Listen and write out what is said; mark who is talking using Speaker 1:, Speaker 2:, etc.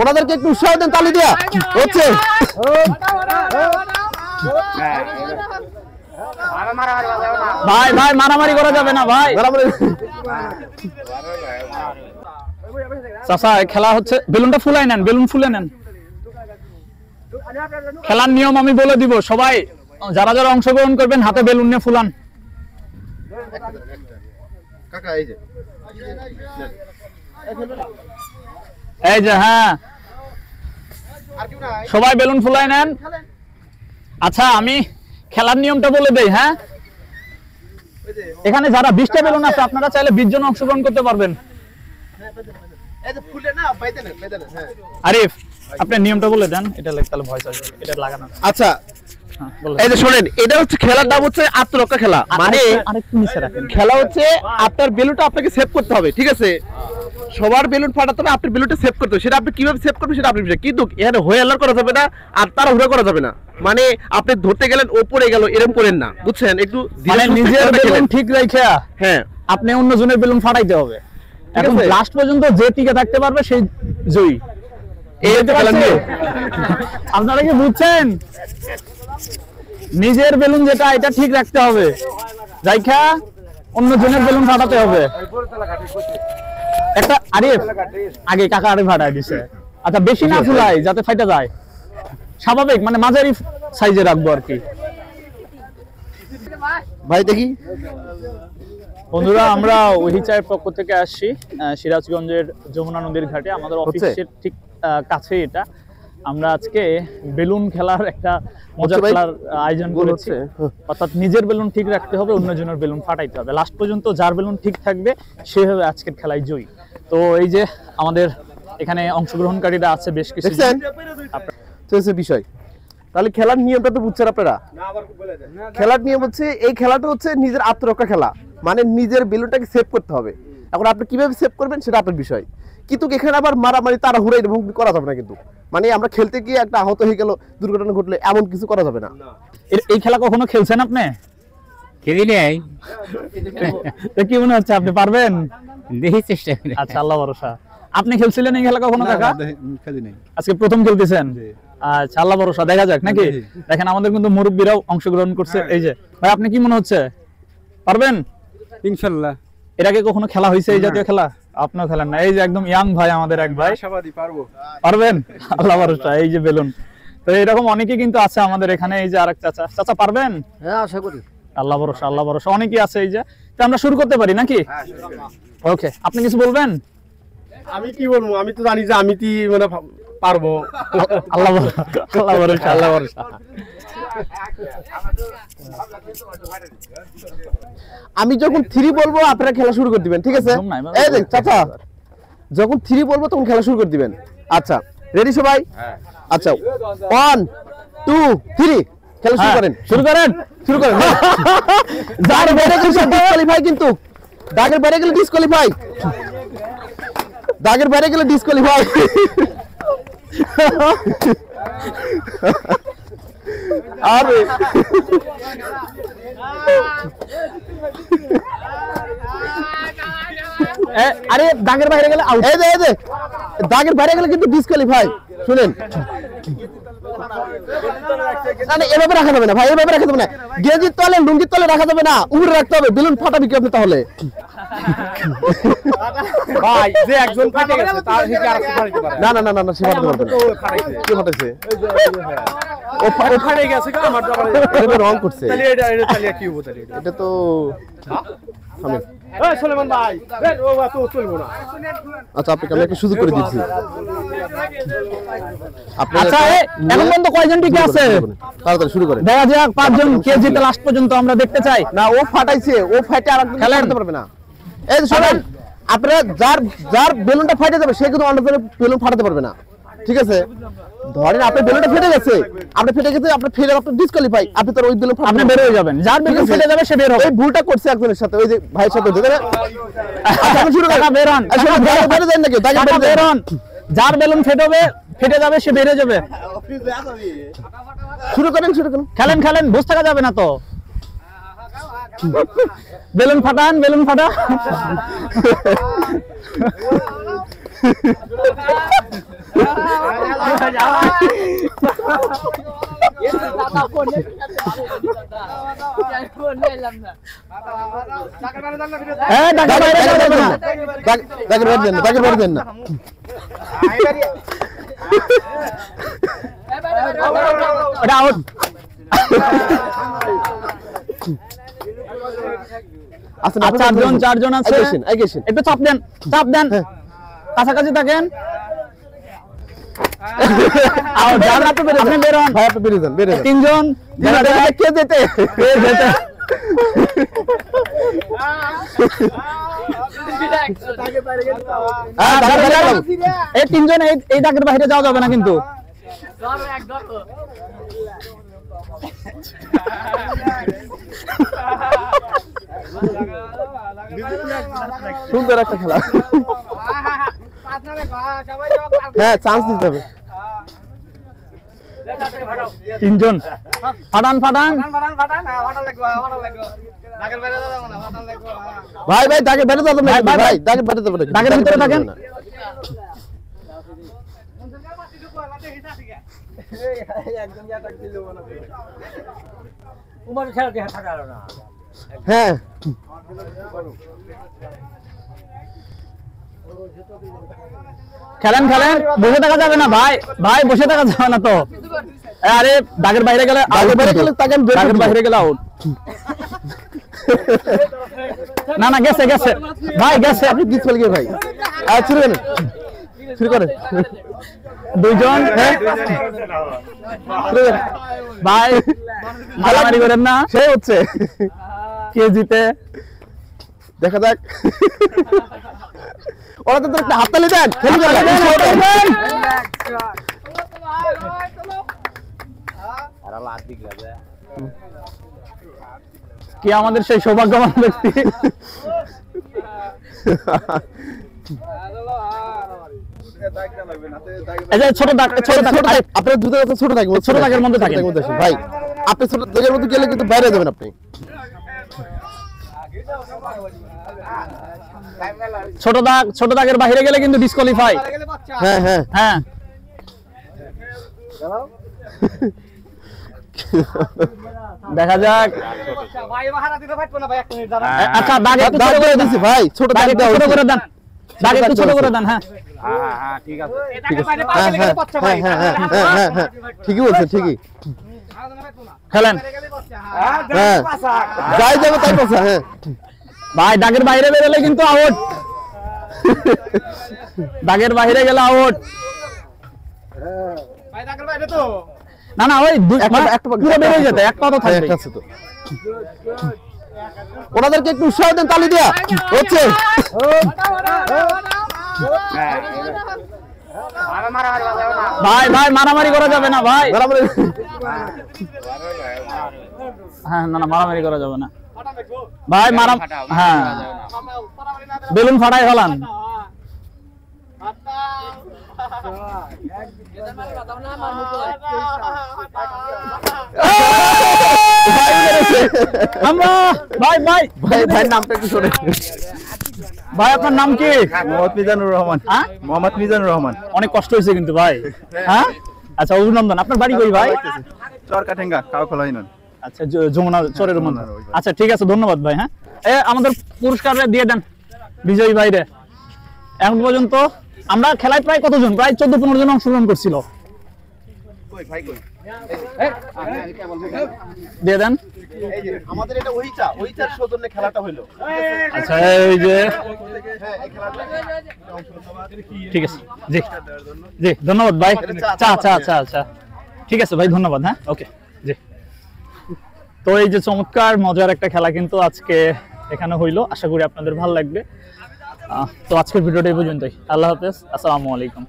Speaker 1: ওনাদেরকে একটু উৎসাহ দেন তালি দিয়া হচ্ছে
Speaker 2: ভাই ভাই মারামারি করা যাবে না ভাই চাচা খেলা হচ্ছে বেলুনটা ফুলাই নেন বেলুন ফুলে নেন খেলার নিয়ম আমি বলে দিব সবাই যারা যারা অংশগ্রহণ করবেন হাতে বেলুন নিয়ে ফুলান এই যে হ্যাঁ সবাই বেলুন ফুলাই নেন আচ্ছা আমি খেলার নিয়মটা বলে দেই হ্যাঁ এখানে যারা 20টা বেলুন আছে আপনারা চাইলে 20 জন অংশগ্রহণ করতে পারবেন আরিফ আপনি নিয়মটা বলে দেন এটা তাহলে ভয় আসবে এটা লাগানো
Speaker 1: আচ্ছা এই যে শুনেন এটা হচ্ছে খেলার নাম হচ্ছে আত্মরক্ষা খেলা মানে
Speaker 2: আরেকটু নিচে রাখেন
Speaker 1: খেলা হচ্ছে আপনার বেলুনটা আপনাকে সেভ করতে হবে ঠিক আছে সবার বেলুন ফাটাতে হবে আপনার বেলুনটা সেভ করতে হবে সেটা আপনি কিভাবে সেভ করবেন সেটা আপনার বিষয় কিন্তু এখানে হয়ে আল্লাহ করা যাবে না আর তাড়াহুড়া করা যাবে না মানে আপনি ধরতে গেলেন ওপরে গেল এরকম করেন না বুঝছেন একটু
Speaker 2: মানে নিজের বেলুন ঠিক রাখা হ্যাঁ আপনি অন্য জনের বেলুন ফাটাইতে হবে এখন লাস্ট পর্যন্ত যে টিকে থাকতে পারবে সেই জয়ী এই তো খেলা নিয়ে আপনারা কি বুঝছেন নিজের বেলুন যেটা এটা ঠিক রাখতে হবে রাইখা অন্য জনের বেলুন ফাটাতে হবে একটা আরিফ আগে কাকা আরে ফাটাই দিছে আচ্ছা বেশি না ফুলাই যাতে ফাইটা যায় স্বাভাবিক মানে মাঝারি সাইজে রাখবো আর কি
Speaker 1: ভাই দেখি
Speaker 2: বন্ধুরা আমরা ওহিচায়ের পক্ষ থেকে আসছি সিরাজগঞ্জের যমুনা নদীর ঘাটে আমাদের অফিসের ঠিক কাছে এটা আমরা আজকে বেলুন খেলার একটা মজার খেলার আয়োজন করেছি অর্থাৎ নিজের বেলুন ঠিক রাখতে হবে অন্যজনের বেলুন ফাটাইতে হবে লাস্ট পর্যন্ত যার বেলুন ঠিক থাকবে সে হবে আজকের খেলায় জয়ী তো এই যে আমাদের এখানে অংশগ্রহণকারীরা আছে বেশ কিছু
Speaker 1: বিষয় তাহলে খেলার নিয়মটা তো বুঝছেন আপনারা খেলার নিয়ম হচ্ছে এই খেলাটা হচ্ছে নিজের আত্মরক্ষা খেলা মানে নিজের বেলুনটাকে সেভ করতে হবে এখন আপনি কিভাবে সেভ করবেন সেটা আপনার বিষয় কিন্তু এখানে আবার মারামারি তাড়াহুড়া এরকম করা যাবে না কিন্তু মানে আমরা খেলতে গিয়ে একটা আহত হয়ে গেল দুর্ঘটনা ঘটলে এমন কিছু করা যাবে না
Speaker 2: এই খেলা কখনো খেলছেন আপনি
Speaker 3: খেলি নাই
Speaker 2: কি মনে হচ্ছে আপনি পারবেন
Speaker 3: দেখি চেষ্টা করি
Speaker 2: আচ্ছা আল্লাহ ভরসা আপনি খেলছিলেন এই খেলা কখনো কাকা
Speaker 4: খেলি নাই
Speaker 2: আজকে প্রথম খেলতেছেন আচ্ছা আল্লাহ ভরসা দেখা যাক নাকি দেখেন আমাদের কিন্তু মুরব্বীরাও অংশগ্রহণ করছে এই যে ভাই আপনি কি মনে হচ্ছে পারবেন
Speaker 4: ইনশাআল্লাহ
Speaker 2: এর আগে কখনো খেলা হয়েছে এই জাতীয় খেলা আপনিও খেলেন না এই যে একদম ইয়াং ভাই আমাদের এক ভাই
Speaker 4: আশাবাদী পারবো
Speaker 2: পারবেন আল্লাহ ভরসা এই যে বেলুন তো এরকম অনেকে কিন্তু আছে আমাদের এখানে এই যে আরেক চাচা চাচা পারবেন
Speaker 1: হ্যাঁ আশা করি
Speaker 2: আল্লাহ ভরসা অনেকেই আছে এই যে তো আমরা শুরু করতে পারি নাকি ওকে আপনি কিছু বলবেন
Speaker 4: আমি কি বলবো আমি তো জানি যে আমি কি মানে পারবো
Speaker 2: আল্লাহ ভরসা
Speaker 1: আমি যখন 3 বলবো আপনারা খেলা শুরু করে দিবেন ঠিক আছে এই দেখ চাচা যখন 3 বলবো তখন খেলা শুরু করে দিবেন আচ্ছা রেডি সবাই আচ্ছা 1 2 3 খেলা শুরু করেন যার বাইরে গেলে ডিসকোয়ালিফাই কিন্তু দাগের বাইরে গেলে ডিসকোয়ালিফাই আরে আরে দাগের বাইরে গেলে আউট এই দে দাগের বাইরে গেলে কিন্তু ডিসকোয়ালিফাই শুনেন না এভাবে রাখা যাবে না ভাই এভাবে রাখা যাবে না গেঞ্জির তলে লুঙ্গির তলে রাখা যাবে না উপরে রাখতে হবে বেলুন ফাটাবি কি আপনি তাহলে
Speaker 4: ভাই যে একজন ফাটে গেছে তার থেকে আরেকটা ফাটাইতে পারে
Speaker 1: না সে ফাটাতে পারবে না কি ফাটাইছে ও ফাটে গেছে কি আমার এটা রং করছে
Speaker 4: তাহলে এটা কি হবে তাহলে
Speaker 1: এটা তো আমি
Speaker 4: এই সুলেমান ভাই ও তো চলবো না
Speaker 1: আচ্ছা আপনাকে আমি একটা সুযোগ করে দিচ্ছি
Speaker 2: আচ্ছা এখন পর্যন্ত কয়জন টিকে আছে
Speaker 1: তাড়াতাড়ি শুরু করেন
Speaker 2: দেখা যাক 5 জন কে জিতে লাস্ট পর্যন্ত আমরা দেখতে চাই
Speaker 1: না ও ফাটাইছে ও ফাটে আরেকজন খেলতে পারবে না এই শুনুন আপনারা যার বেলুনটা ফাটে যাবে সে কিন্তু অন্যজনের বেলুন ফাটাতে পারবে না ঠিক আছে ধরেন আপনার বেলুনটা ফেটে গেছে আপনি ফেলে আপনার ডিসকোয়ালিফাই আপনি তো ওই বেলুন আপনি বের হয়ে যাবেন যার বেলুন ফেটে যাবে সে বের হবে এই ভুলটা করছে একজনের সাথে ওই যে ভাইয়ের সাথে আচ্ছা আপনি শুরু করেন বের হন বের দেন নাকি দাগে বের হন যার বেলুন ফেটে যাবে সে বের হয়ে যাবে শুরু করেন খেলেন বসে থাকা যাবে না তো বেলুন ফাটা তাকে বের দেন না, তাকে বের দেন না।
Speaker 2: এটা আউট।
Speaker 1: আচ্ছা,
Speaker 2: চারজন আছে, একটু চাপ দেন, চাপ দেন, কাছাকাছি থাকেন। তিনজন
Speaker 1: কে যেতে
Speaker 2: এই তিনজন এই দাগের বাইরে যাওয়া যাবে না কিন্তু।
Speaker 1: সুন্দর একটা খেলা। হ্যাঁ, চান্স দিতে হবে।
Speaker 2: তিনজন ফাটান ফাটান।
Speaker 1: ভাই ভাই দাগে বেরোতে হবে না, ভাই দাগে বেরোতে হবে না,
Speaker 2: দাগের ভিতরে থাকেন।
Speaker 1: হ্যাঁ,
Speaker 2: খেলেন খেলেন, বসে থাকা যাবে না ভাই, ভাই বসে থাকা যাবে না তো। আরে দাগের বাইরে গেলে, দাগের বাইরে গেলে আউট। না না, গেছে গেছে ভাই, গেছে।
Speaker 1: আপনি পিছ ফেল গিয়ে ভাই শুরু করেন, শুরু করেন।
Speaker 2: দুইজন ভাই মারামারি করেন না,
Speaker 1: সে হচ্ছে
Speaker 2: কে জিতে
Speaker 1: দেখা যাক। ওরা তো একটা হাততালি দেন,
Speaker 2: কি আমাদের সেই সৌভাগ্যবান ব্যক্তি। ছোট দাগ, ছোট দাগ,
Speaker 1: আপনার দুটো ছোট থাকবে,
Speaker 2: ছোট দাগের মধ্যে থাকেন
Speaker 1: ভাই। আপনি ছোট দাগের মধ্যে গেলে কিন্তু বাইরে যাবেন আপনি।
Speaker 2: ছোট দাগের বাইরে গেলে কিন্তু ডিসকোয়ালিফাই।
Speaker 1: হ্যাঁ হ্যাঁ
Speaker 2: হ্যাঁ, দেখা যাক। আচ্ছা, দাগ একটু ছোট করে দিছি
Speaker 1: ভাই, ছোট দাগ
Speaker 2: ছোট করে দেন, দাগ একটু ছোট করে দেন। হ্যাঁ
Speaker 1: ঠিক আছে, হ্যাঁ ঠিকই বলছেন, ঠিকই।
Speaker 2: খেলেন,
Speaker 1: হ্যাঁ যাই যাবে তাই কথা। হ্যাঁ
Speaker 2: ভাই দাগের বাইরে বেরোলে কিন্তু আউট, দাগের বাইরে গেলে আউট। না না, ওই পুরো বের হয়ে যেতে, এক পা তো থাকবে।
Speaker 1: ওনাদেরকে একটু উৎসাহ দেন, তালি দেয়া হচ্ছে।
Speaker 2: ভাই ভাই মারামারি করা যাবে না ভাই, হ্যাঁ না না, মারামারি করা যাবে না ভাই, হ্যাঁ বেলুন ফাটাই ফেলান। ভাই ভাই
Speaker 1: ভাই ভাই নামটা একটু শোনেন।
Speaker 2: ভাই আপনার নাম কি?
Speaker 5: মোহাম্মদ মিজানুর রহমান।
Speaker 2: হ্যাঁ,
Speaker 5: মোহাম্মদ মিজানুর রহমান।
Speaker 2: অনেক কষ্ট হয়েছে কিন্তু ভাই। হ্যাঁ, আচ্ছা অভিনন্দন। আপনার বাড়ি কই ভাই?
Speaker 5: চরকাঠেঙ্গা, কাউখোলা ইউনিয়ন।
Speaker 2: আচ্ছা, যমুনা চরের মধ্যে। আচ্ছা ঠিক আছে, ধন্যবাদ ভাই। হ্যাঁ, আমাদের পুরস্কার দিয়ে দেন বিজয়ী ভাইরে। এখন পর্যন্ত আমরা খেলায় প্রায় কতজন, প্রায় 14-15 জন অংশগ্রহণ করছিল। দিয়ে দেন।
Speaker 1: আমাদের এটা ওইটার সৌজন্যে খেলাটা হলো।
Speaker 2: আচ্ছা, এই যে ঠিক আছে, জি জি ধন্যবাদ ভাই। আচ্ছা ঠিক আছে ভাই, ধন্যবাদ। হ্যাঁ, ওকে জি। তো এই যে চমৎকার মজার একটা খেলা কিন্তু আজকে এখানে হইলো, আশা করি আপনাদের ভালো লাগবে। তো আজকের ভিডিওটা এই পর্যন্তই। আল্লাহ হাফেজ, আসসালামু আলাইকুম।